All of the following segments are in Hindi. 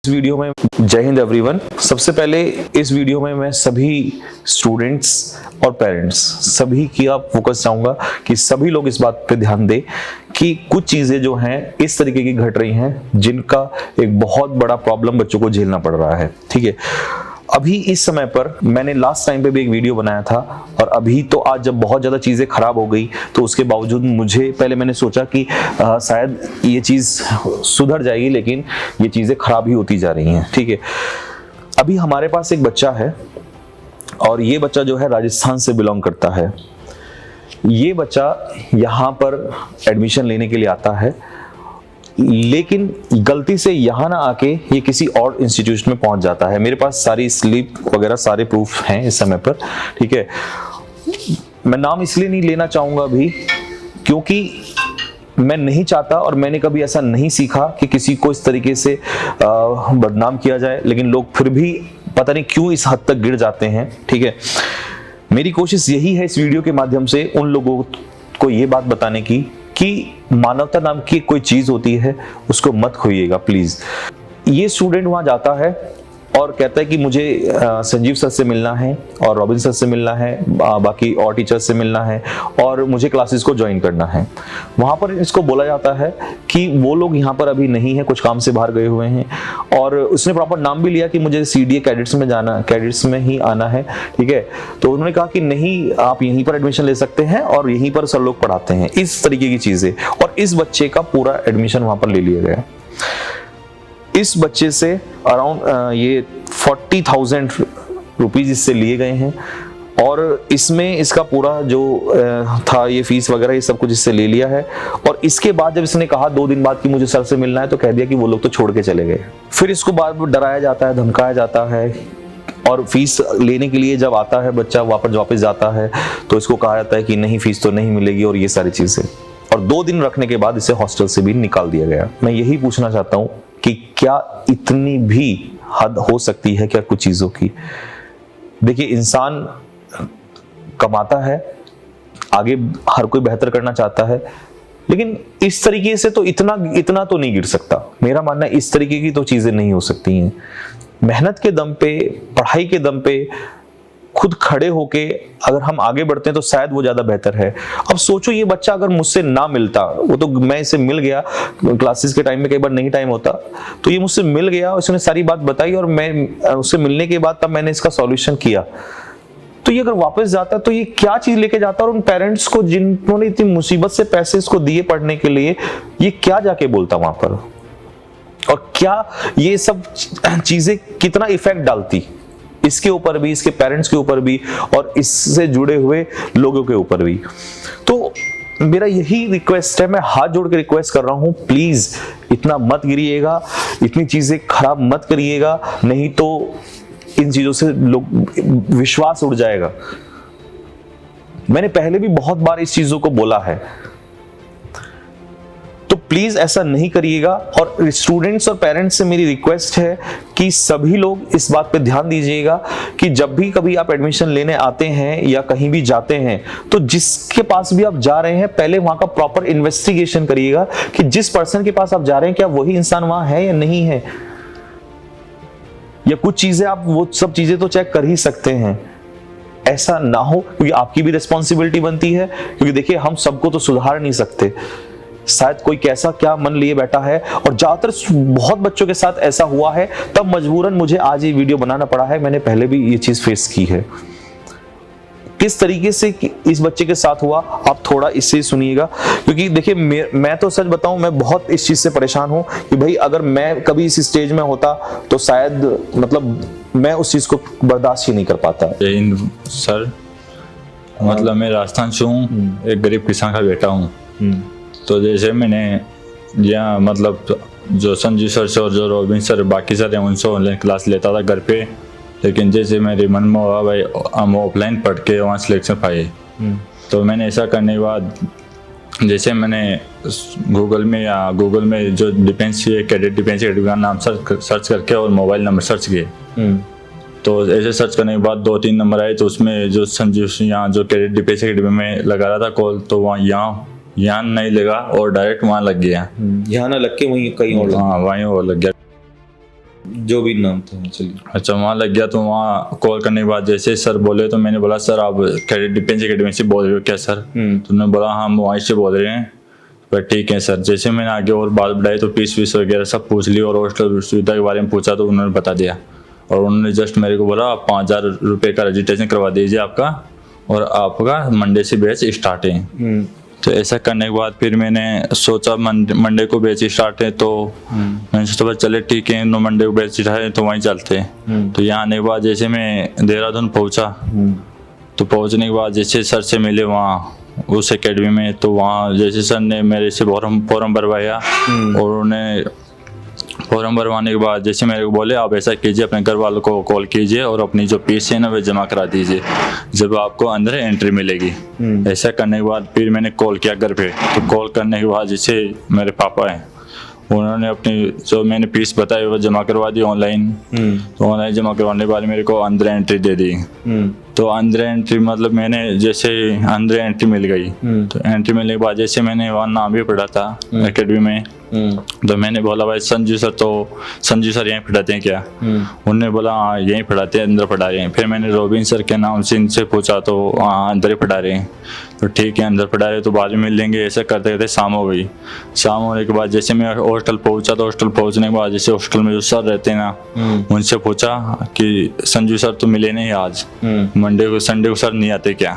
इस वीडियो में जय हिंद एवरीवन। सबसे पहले इस वीडियो में मैं सभी स्टूडेंट्स और पेरेंट्स सभी की आप फोकस चाहूंगा कि सभी लोग इस बात पे ध्यान दें कि कुछ चीजें जो हैं इस तरीके की घट रही हैं जिनका एक बहुत बड़ा प्रॉब्लम बच्चों को झेलना पड़ रहा है। ठीक है, अभी इस समय पर मैंने लास्ट टाइम पे भी एक वीडियो बनाया था और अभी तो आज जब बहुत ज़्यादा चीज़ें खराब हो गई तो उसके बावजूद मुझे पहले मैंने सोचा कि शायद ये चीज़ सुधर जाएगी, लेकिन ये चीज़ें खराब ही होती जा रही हैं। ठीक है, अभी हमारे पास एक बच्चा है और ये बच्चा जो है राजस्थान से बिलोंग करता है। ये बच्चा यहाँ पर एडमिशन लेने के लिए आता है, लेकिन गलती से यहाँ ना आके ये किसी और इंस्टीट्यूशन में पहुंच जाता है। मेरे पास सारी स्लिप वगैरह सारे प्रूफ हैं इस समय पर। ठीक है, मैं नाम इसलिए नहीं लेना चाहूंगा अभी क्योंकि मैं नहीं चाहता और मैंने कभी ऐसा नहीं सीखा कि किसी को इस तरीके से बदनाम किया जाए, लेकिन लोग फिर भी पता नहीं क्यों इस हद तक गिर जाते हैं। ठीक है, मेरी कोशिश यही है इस वीडियो के माध्यम से उन लोगों को ये बात बताने की कि मानवता नाम की कोई चीज होती है, उसको मत खोइएगा प्लीज। ये स्टूडेंट वहां जाता है और कहता है कि मुझे संजीव सर से मिलना है और रॉबिन सर से मिलना है, बाकी और टीचर्स से मिलना है और मुझे क्लासेस को ज्वाइन करना है। वहां पर इसको बोला जाता है कि वो लोग यहाँ पर अभी नहीं है, कुछ काम से बाहर गए हुए हैं, और उसने प्रॉपर नाम भी लिया कि मुझे सीडीए कैडेट्स में जाना, कैडेट्स में ही आना है। ठीक है, तो उन्होंने कहा कि नहीं, आप यहीं पर एडमिशन ले सकते हैं और यहीं पर सर लोग पढ़ाते हैं, इस तरीके की चीजें। और इस बच्चे का पूरा एडमिशन वहां पर ले लिया गया। इस बच्चे से अराउंड ये 40,000 रुपीज इससे लिए गए हैं और इसमें इसका पूरा जो था ये फीस वगैरह ये सब कुछ इससे ले लिया है। और इसके बाद जब इसने कहा 2 दिन बाद कि मुझे सर से मिलना है, तो कह दिया कि वो लोग तो छोड़ के चले गए। फिर इसको बार बार डराया जाता है, धमकाया जाता है, और फीस लेने के लिए जब आता है बच्चा वापस जाता है तो इसको कहा जाता है कि नहीं, फीस तो नहीं मिलेगी और ये सारी चीजें। और 2 दिन रखने के बाद इसे हॉस्टल से भी निकाल दिया गया। मैं यही पूछना चाहता हूँ कि क्या इतनी भी हद हो सकती है क्या कुछ चीजों की? देखिए, इंसान कमाता है, आगे हर कोई बेहतर करना चाहता है, लेकिन इस तरीके से तो इतना तो नहीं गिर सकता। मेरा मानना है इस तरीके की तो चीजें नहीं हो सकती हैं। मेहनत के दम पे, पढ़ाई के दम पे खुद खड़े होके अगर हम आगे बढ़ते हैं तो शायद वो ज्यादा बेहतर है। अब सोचो, ये बच्चा अगर मुझसे ना मिलता, वो तो मैं इसे मिल गया, क्लासेस के टाइम में कई बार नहीं टाइम होता, तो ये मुझसे मिल गया, उसने सारी बात बताई और मैं उससे मिलने के बाद तब मैंने इसका सॉल्यूशन किया। तो ये अगर वापस जाता तो ये क्या चीज लेके जाता, और उन पेरेंट्स को जिन्होंने इतनी मुसीबत से पैसे इसको दिए पढ़ने के लिए, ये क्या जाके बोलता वहां पर, और क्या ये सब चीजें कितना इफेक्ट डालती इसके ऊपर भी, इसके पेरेंट्स के ऊपर भी और इससे जुड़े हुए लोगों के ऊपर भी। तो मेरा यही रिक्वेस्ट है, मैं हाथ जोड़ के रिक्वेस्ट कर रहा हूं, प्लीज इतना मत गिरिएगा, इतनी चीजें खराब मत करिएगा, नहीं तो इन चीजों से लोग विश्वास उड़ जाएगा। मैंने पहले भी बहुत बार इस चीजों को बोला है, तो प्लीज ऐसा नहीं करिएगा। और स्टूडेंट्स और पेरेंट्स से मेरी रिक्वेस्ट है कि सभी लोग इस बात पे ध्यान दीजिएगा कि जब भी कभी आप एडमिशन लेने आते हैं या कहीं भी जाते हैं, तो जिसके पास भी आप जा रहे हैं पहले वहां का प्रॉपर इन्वेस्टिगेशन करिएगा कि जिस पर्सन के पास आप जा रहे हैं क्या वही इंसान वहां है या नहीं है। या कुछ चीजें आप वो सब चीजें तो चेक कर ही सकते हैं, ऐसा ना हो, क्योंकि आपकी भी रिस्पॉन्सिबिलिटी बनती है। क्योंकि देखिए, हम सबको तो सुधार नहीं सकते, शायद कोई कैसा क्या मन लिए बैठा है, और ज्यादातर बहुत बच्चों के साथ ऐसा हुआ है, तब मजबूरन मुझे आज ये वीडियो बनाना पड़ा है। मैंने पहले भी ये चीज फेस की है। किस तरीके से इस बच्चे के साथ हुआ आप थोड़ा इससे सुनिएगा, क्योंकि देखिए मैं तो सच बताऊं, मैं बहुत इस चीज से परेशान हूं कि भाई अगर मैं कभी इस स्टेज में होता तो शायद मतलब मैं उस चीज को बर्दाश्त ही नहीं कर पाता। जय हिंद सर, मतलब मैं राजस्थान से हूँ, एक गरीब किसान का बेटा हूँ। तो जैसे मैंने यहाँ मतलब जो संजीव सर से और जो रॉबिन सर बाकी सर हैं उनसे ऑनलाइन क्लास लेता था घर पे, लेकिन जैसे मेरे मन में हुआ भाई हम ऑफलाइन पढ़ के वहाँ सिलेक्शन पाए, तो मैंने ऐसा करने के बाद जैसे मैंने गूगल में जो डिफेंस कैडेट डिफेंस अकेडमी का नाम सर्च करके और मोबाइल नंबर सर्च किए, तो ऐसे सर्च करने के बाद 2-3 नंबर आए, तो उसमें जो संजीव यहाँ जो कैडेट डिफेंस अकेडमी में लगा रहा था कॉल, तो वहाँ यहाँ नहीं लगा और डायरेक्ट वहाँ लग गया। यहाँ ना लग के वहीं कहीं और, हाँ वहीं और लग गया। जो भी नाम था, चलिए। अच्छा, वहाँ लग गया तो वहाँ कॉल करने के बाद जैसे सर बोले तो मैंने बोला सर आप कैडेट डिफेंस एकेडमी से बोल रहे हो क्या सर? तो उन्होंने बोला हम वहीं से बोल रहे हैं। पर ठीक है सर। जैसे मैंने आगे और बात बढ़ाई तो फीस वीस वगैरह सब पूछ ली और हॉस्टल सुविधा के बारे में पूछा तो उन्होंने बता दिया। और उन्होंने जस्ट मेरे को बोला आप 5,000 रुपये का रजिस्ट्रेशन करवा दीजिए आपका, और आपका मंडे से बैच स्टार्ट है। तो ऐसा करने के बाद फिर मैंने सोचा मंडे को बैच स्टार्ट है, तो मैंने सोचा चले ठीक है मंडे को बैच स्टार्ट है तो वहीं चलते हैं। तो यहाँ आने के बाद जैसे मैं देहरादून पहुँचा, तो पहुँचने के बाद जैसे सर से मिले वहाँ उस एकेडमी में, तो वहाँ जैसे सर ने मेरे से फॉर्म भरवाया, और उन्हें फॉर्म भरवाने के बाद जैसे मेरे को बोले आप ऐसा कीजिए अपने घर वालों को कॉल कीजिए और अपनी जो फीस है ना वो जमा करा दीजिए, जब आपको अंदर एंट्री मिलेगी। ऐसा करने के बाद फिर मैंने कॉल किया घर पे। तो कॉल करने के बाद जैसे मेरे पापा हैं उन्होंने अपनी जो मैंने फीस बताई वो जमा करवा दी ऑनलाइन। तो ऑनलाइन जमा करवाने के बाद मेरे को अंदर एंट्री दे दी। तो अंदर एंट्री मतलब मैंने जैसे अंदर एंट्री मिल गई, तो एंट्री मिलने के बाद जैसे मैंने वहाँ नाम भी पढ़ा था एकेडमी में, तो मैंने बोला भाई संजू सर यहीं पढ़ाते हैं क्या? उन्होंने बोला हाँ यहीं पढ़ाते हैं, अंदर पढ़ा रहे हैं। फिर मैंने रॉबिन सर के नाम से इनसे पूछा तो हाँ अंदर ही पढ़ा रहे हैं। तो ठीक है अंदर पढ़ा रहे तो बाद में मिल लेंगे। ऐसा करते करते शाम हो गई। शाम होने के बाद जैसे मैं हॉस्टल पहुंचा, तो हॉस्टल पहुंचने के बाद जैसे हॉस्टल में जो सर रहते हैं ना, उनसे पूछा कि संजू सर तो मिले नहीं आज, संडे को सर नहीं आते क्या?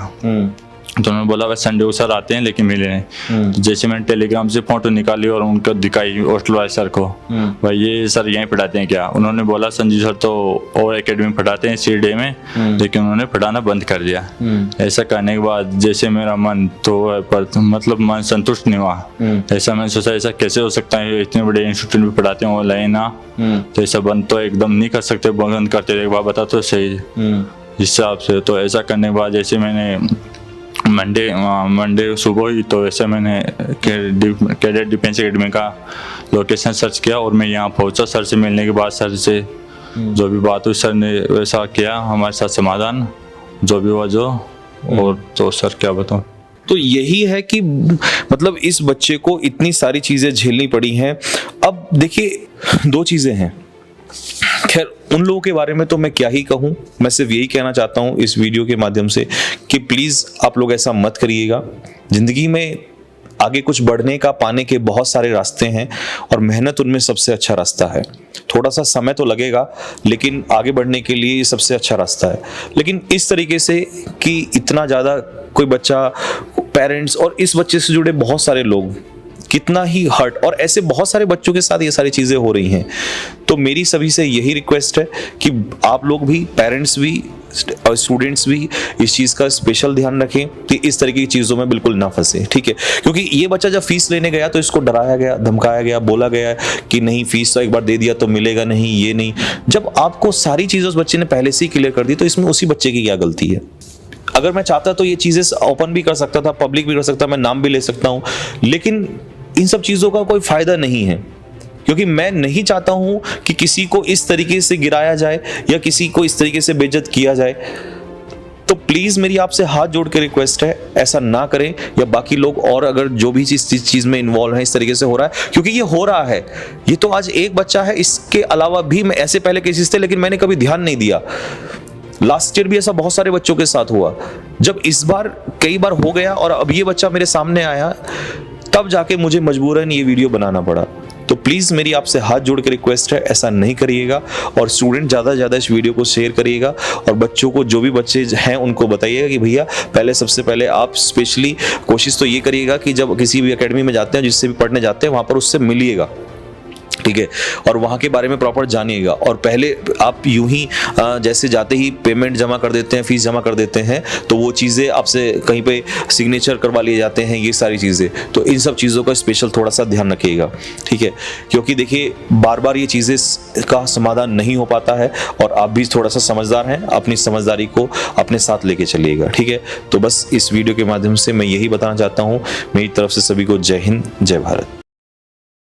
तो उन्होंने बोला वैसे संडे को सर आते हैं लेकिन मिले नहीं। तो जैसे मैंने टेलीग्राम से फोटो निकाली और उनको दिखाई हॉस्टल वाले सर को, भाई ये सर यहीं पढ़ाते हैं क्या? उन्होंने बोला संजू सर तो और एकेडमी में पढ़ाते हैं सीडे में, लेकिन उन्होंने पढ़ाना बंद कर दिया। ऐसा करने के बाद जैसे मेरा मन तो मतलब मन संतुष्ट नहीं हुआ। ऐसा मैंने सोचा ऐसा कैसे हो सकता है, इतने बड़े इंस्टीट्यूट में पढ़ाते हैं ऑनलाइन ना, तो ऐसा बंद तो एकदम नहीं कर सकते, बंद करते एक बार बता तो सही हिसाब से। तो ऐसा करने के बाद जैसे मैंने मंडे सुबह ही तो ऐसे मैंने कैडेट डिफेंस एकेडमी का लोकेशन सर्च किया और मैं यहाँ पहुँचा। सर से मिलने के बाद सर से जो भी बात हुई सर ने वैसा किया हमारे साथ समाधान जो भी हुआ जो। और तो सर क्या बताऊँ, तो यही है कि मतलब इस बच्चे को इतनी सारी चीजें झेलनी पड़ी हैं। अब देखिए दो चीजें हैं, खैर उन लोगों के बारे में तो मैं क्या ही कहूँ, मैं सिर्फ यही कहना चाहता हूँ इस वीडियो के माध्यम से कि प्लीज़ आप लोग ऐसा मत करिएगा। ज़िंदगी में आगे कुछ बढ़ने का पाने के बहुत सारे रास्ते हैं और मेहनत उनमें सबसे अच्छा रास्ता है। थोड़ा सा समय तो लगेगा लेकिन आगे बढ़ने के लिए ये सबसे अच्छा रास्ता है। लेकिन इस तरीके से कि इतना ज़्यादा कोई बच्चा, पेरेंट्स और इस बच्चे से जुड़े बहुत सारे लोग कितना ही हर्ट, और ऐसे बहुत सारे बच्चों के साथ ये सारी चीज़ें हो रही हैं। तो मेरी सभी से यही रिक्वेस्ट है कि आप लोग भी, पेरेंट्स भी और स्टूडेंट्स भी इस चीज़ का स्पेशल ध्यान रखें कि इस तरीके की चीज़ों में बिल्कुल ना फंसे, ठीक है? क्योंकि ये बच्चा जब फीस लेने गया तो इसको डराया गया, धमकाया गया, बोला गया कि नहीं फीस तो एक बार दे दिया तो मिलेगा नहीं, ये नहीं। जब आपको सारी चीज़ें उस बच्चे ने पहले से ही क्लियर कर दी तो इसमें उसी बच्चे की क्या गलती है? अगर मैं चाहता तो ये चीज़ें ओपन भी कर सकता था, पब्लिक भी कर सकता, मैं नाम भी ले सकता हूँ, लेकिन इन सब चीज़ों का कोई फायदा नहीं है क्योंकि मैं नहीं चाहता हूं कि किसी को इस तरीके से गिराया जाए या किसी को इस तरीके से बेइज्जत किया जाए। तो प्लीज मेरी आपसे हाथ जोड़ के रिक्वेस्ट है ऐसा ना करें, या बाकी लोग और अगर जो भी चीज में इन्वॉल्व है इस तरीके से हो रहा है, क्योंकि ये हो रहा है। ये तो आज एक बच्चा है, इसके अलावा भी मैं ऐसे पहले केसेस थे लेकिन मैंने कभी ध्यान नहीं दिया। लास्ट ईयर भी ऐसा बहुत सारे बच्चों के साथ हुआ। जब इस बार कई बार हो गया और अब ये बच्चा मेरे सामने आया तब जाके मुझे मजबूरन ये वीडियो बनाना पड़ा। तो प्लीज़ मेरी आपसे हाथ जोड़ के रिक्वेस्ट है ऐसा नहीं करिएगा, और स्टूडेंट ज़्यादा से ज़्यादा इस वीडियो को शेयर करिएगा और बच्चों को, जो भी बच्चे हैं उनको बताइएगा कि भैया पहले सबसे पहले आप स्पेशली कोशिश तो ये करिएगा कि जब किसी भी एकेडमी में जाते हैं, जिससे भी पढ़ने जाते हैं, वहाँ पर उससे मिलिएगा, ठीक है? और वहाँ के बारे में प्रॉपर जानिएगा। और पहले आप यूं ही जैसे जाते ही पेमेंट जमा कर देते हैं, फीस जमा कर देते हैं, तो वो चीज़ें आपसे कहीं पे सिग्नेचर करवा लिए जाते हैं, ये सारी चीज़ें। तो इन सब चीज़ों का स्पेशल थोड़ा सा ध्यान रखिएगा, ठीक है? क्योंकि देखिए बार बार ये चीज़ें का समाधान नहीं हो पाता है और आप भी थोड़ा सा समझदार हैं, अपनी समझदारी को अपने साथ लेके चलिएगा, ठीक है? तो बस इस वीडियो के माध्यम से मैं यही बताना चाहता हूँ। मेरी तरफ से सभी को जय हिंद, जय भारत।